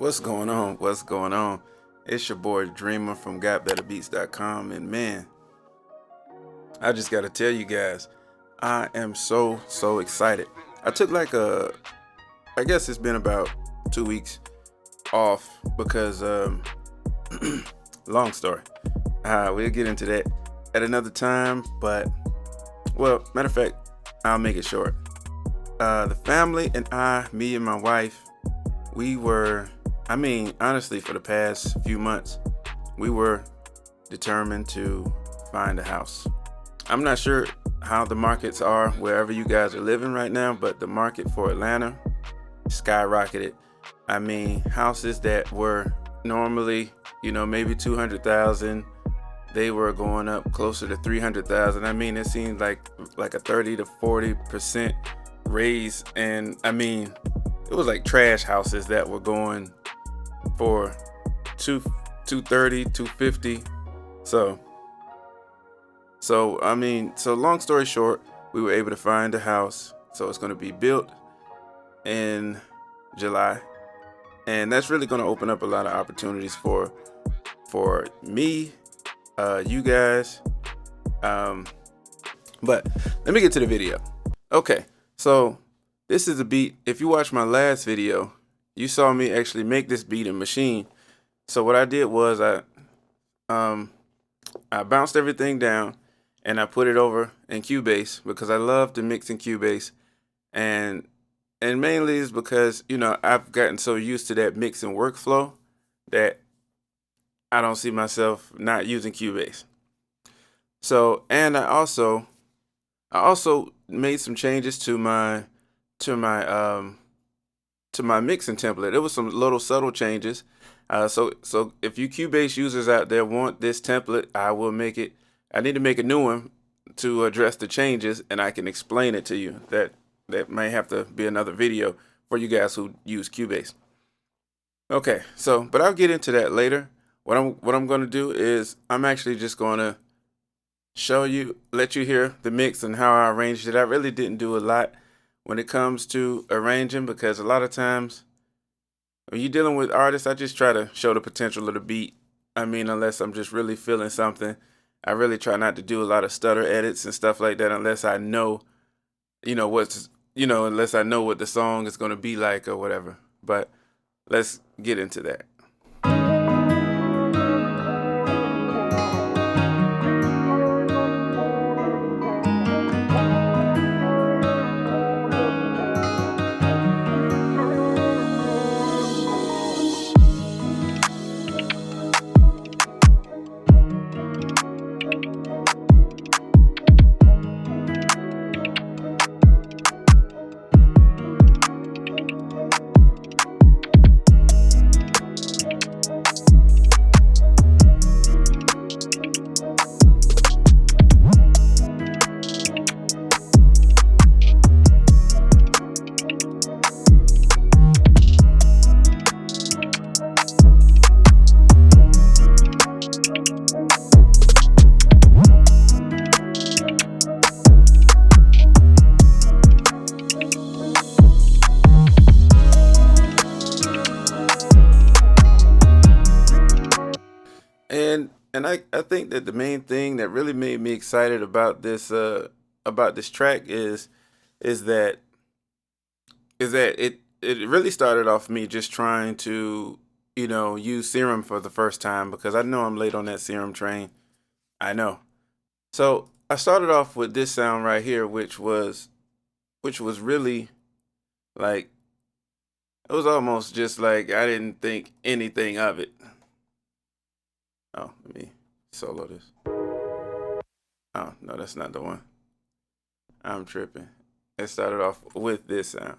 What's going on? What's going on? It's your boy Dreamer from GotBetterBeats.com, and man, I just gotta tell you guys, I am so excited. I took I guess it's been about 2 weeks off because long story. We'll get into that at another time, but well, matter of fact, I'll make it short. The family and me and my wife, we were, honestly, for the past few months, we were determined to find a house. I'm not sure how the markets are wherever you guys are living right now, but the market for Atlanta skyrocketed. Houses that were normally, maybe 200,000, they were going up closer to 300,000. It seemed like a 30 to 40% raise, and it was like trash houses that were going for 230, 250. So long story short, we were able to find a house. So it's going to be built in July, and that's really going to open up a lot of opportunities for me, you guys. But let me get to the video. Okay, so this is a beat. If you watch my last video, you saw me actually make this beat in Machine. So what I did was I bounced everything down and I put it over in CUBASE because I love to mix in CUBASE, and mainly is because I've gotten so used to that mixing workflow that I don't see myself not using CUBASE. So, and I also made some changes to my mixing template. It was some little subtle changes. So if you CUBASE users out there want this template, I need to make a new one to address the changes, and I can explain it to you. That may have to be another video for you guys who use CUBASE. Okay, but I'll get into that later. What I'm going to do is I'm actually just going to let you hear the mix and how I arranged it. I really didn't do a lot when it comes to arranging, because a lot of times when you're dealing with artists, I just try to show the potential of the beat. Unless I'm just really feeling something, I really try not to do a lot of stutter edits and stuff like that unless I know, unless I know what the song is going to be like or whatever. But let's get into that. And I think that the main thing that really made me excited about this track is that it really started off me just trying to use Serum for the first time, because I know I'm late on that Serum train. I know. So I started off with this sound right here, which was really like, it was almost just like I didn't think anything of it. Oh, let me solo this. Oh, no, that's not the one. I'm tripping. It started off with this sound.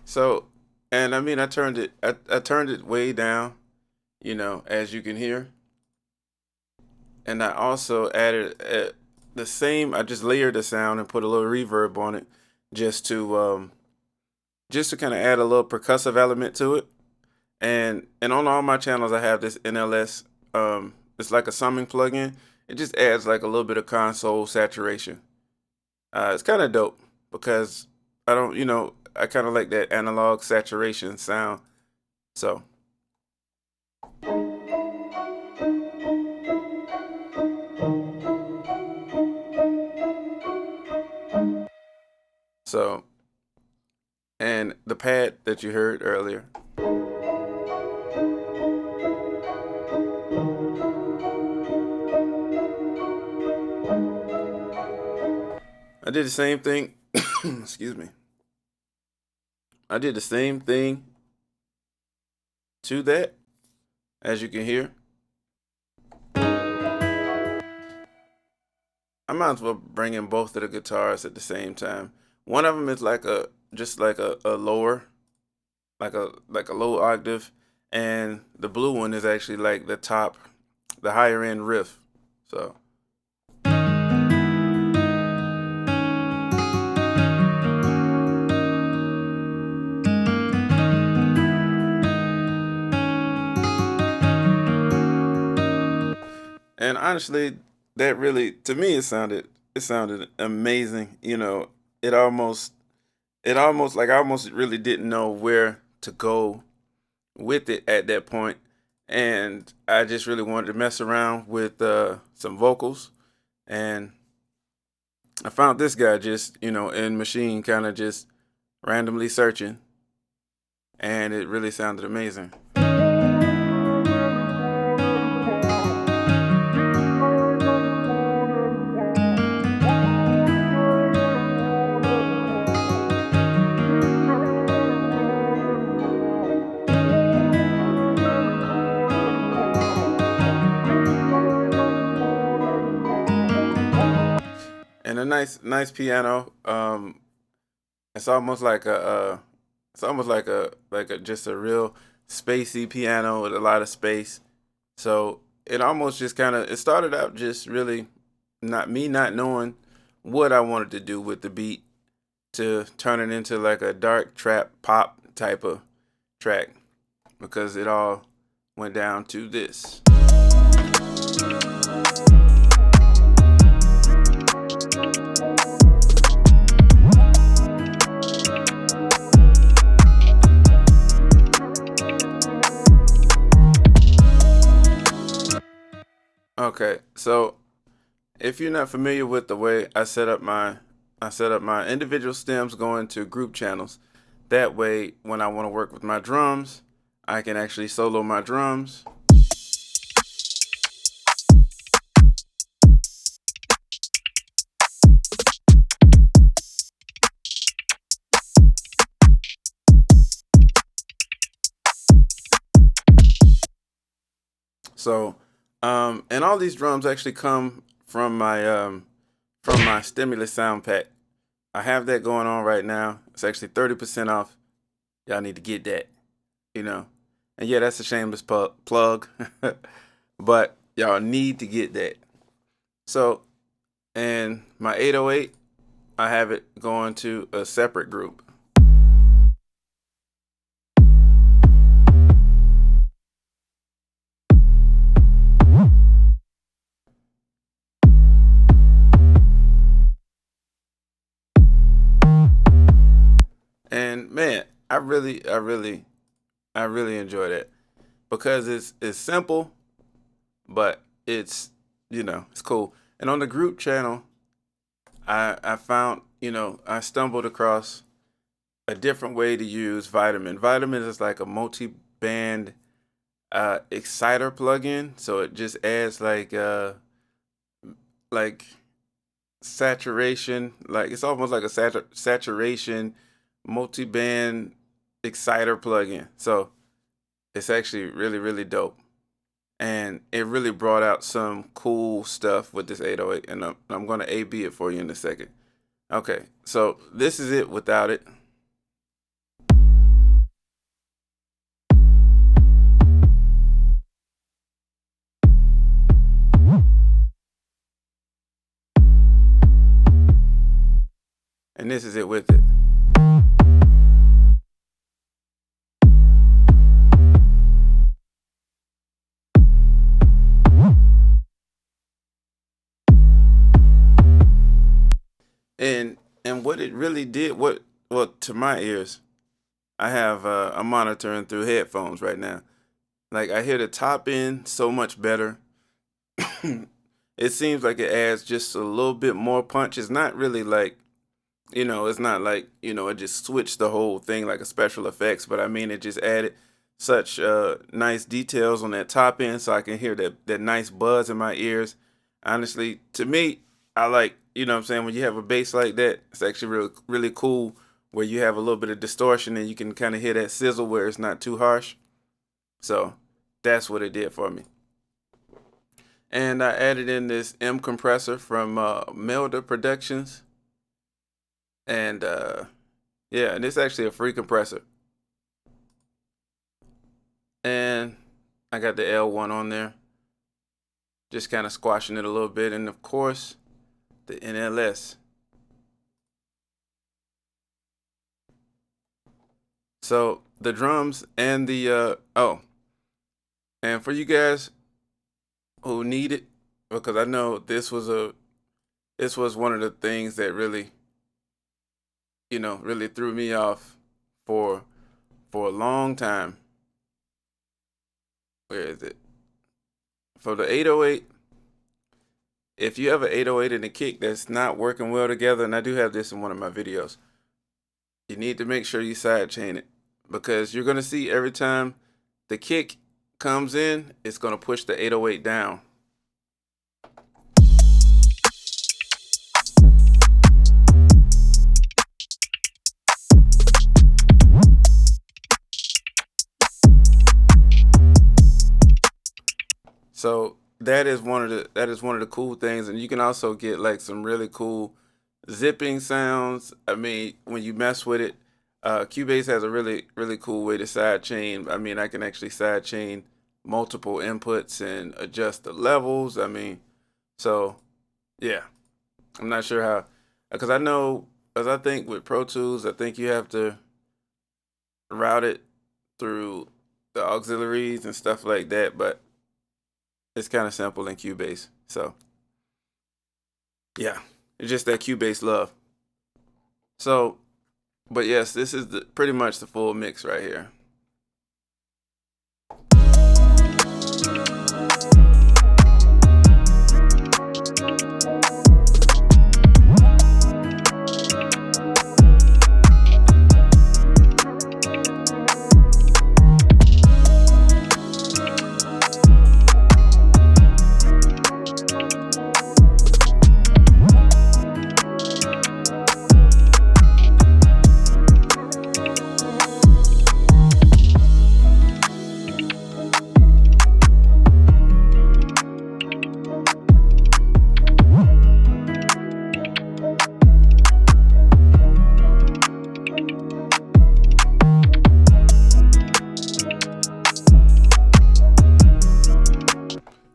So, and I turned it way down, as you can hear. And I also added I just layered the sound and put a little reverb on it, just to kind of add a little percussive element to it. And on all my channels, I have this NLS. It's like a summing plugin, it just adds like a little bit of console saturation. It's kind of dope because I don't, I kind of like that analog saturation sound. So, so, and the pad that you heard earlier, I did the same thing. Excuse me. I did the same thing to that, as you can hear. I might as well bring in both of the guitars at the same time. One of them is like just like a lower, like a low octave, and the blue one is actually like the higher end riff. So, and honestly, that really to me it sounded amazing. It almost like I almost really didn't know where to go with it at that point, and I just really wanted to mess around with some vocals, and I found this guy just in Machine, kind of just randomly searching, and it really sounded amazing. And a nice piano. It's almost like it's almost like a just a real spacey piano with a lot of space. So it almost just kind of it started out just really not knowing what I wanted to do with the beat to turn it into like a dark trap pop type of track, because it all went down to this. Okay, so if you're not familiar with the way I set up my individual stems going to group channels. That way, when I want to work with my drums, I can actually solo my drums. So, and all these drums actually come from my stimulus sound pack. I have that going on right now. It's actually 30% off. Y'all need to get that, you know. And yeah, that's a shameless plug, but y'all need to get that. So, and my 808, I have it going to a separate group. And man, I really enjoy that because it's simple, but it's it's cool. And on the group channel, I found I stumbled across a different way to use Vitamin. Vitamin is like a multi-band exciter plugin, so it just adds like saturation, like it's almost like a saturation multi-band exciter plugin. So it's actually really dope, and it really brought out some cool stuff with this 808, and I'm going to A/B it for you in a second. Okay, so this is it without it. And this is it with it. And what it really did, what well to my ears, I have I'm monitoring through headphones right now. Like I hear the top end so much better. It seems like it adds just a little bit more punch. It's not really like, it's not like, it just switched the whole thing like a special effects, but I mean, it just added such nice details on that top end so I can hear that nice buzz in my ears. Honestly, to me, I like, what I'm saying, when you have a bass like that, it's actually really, really cool where you have a little bit of distortion and you can kind of hear that sizzle where it's not too harsh. So that's what it did for me. And I added in this M compressor from Melda Productions. And yeah, and it's actually a free compressor. And I got the L1 on there, just kind of squashing it a little bit. And of course, the NLS. So the drums and the, and for you guys who need it, because I know this was one of the things that really, really threw me off for a long time. Where is it? For the 808, if you have an 808 and a kick that's not working well together, and I do have this in one of my videos, you need to make sure you sidechain it, because you're going to see every time the kick comes in, it's going to push the 808 down. So that is one of the cool things, and you can also get like some really cool zipping sounds. I mean, when you mess with it, Cubase has a really really cool way to sidechain. I mean, I can actually sidechain multiple inputs and adjust the levels. I mean, so yeah, I'm not sure how, because I know, as I think with Pro Tools, I think you have to route it through the auxiliaries and stuff like that, but it's kind of simple in Cubase. So yeah, it's just that Cubase love. So, but yes, this is pretty much the full mix right here.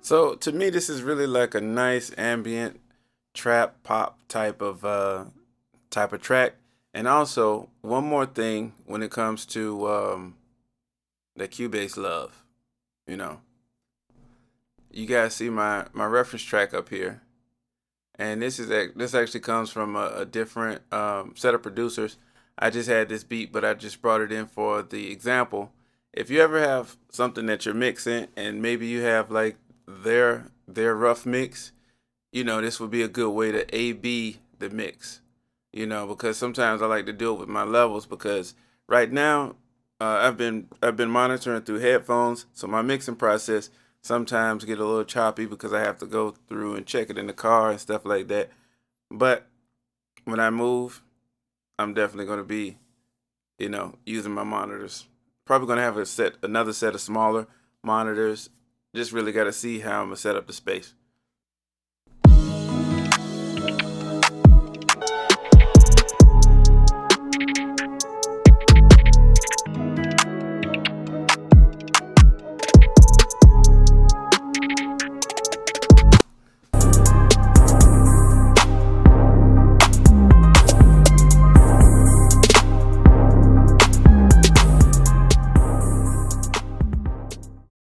So to me, this is really like a nice ambient trap pop type of track. And also one more thing when it comes to the Cubase love, you know, you guys see my reference track up here, and this actually comes from a different set of producers. I just had this beat, but I just brought it in for the example. If you ever have something that you're mixing, and maybe you have like their rough mix, this would be a good way to A/B the mix. Because sometimes I like to do it with my levels, because right now I've been monitoring through headphones, so my mixing process sometimes get a little choppy because I have to go through and check it in the car and stuff like that. But when I move, I'm definitely going to be, using my monitors. Probably going to have another set of smaller monitors. Just really got to see how I'm going to set up the space.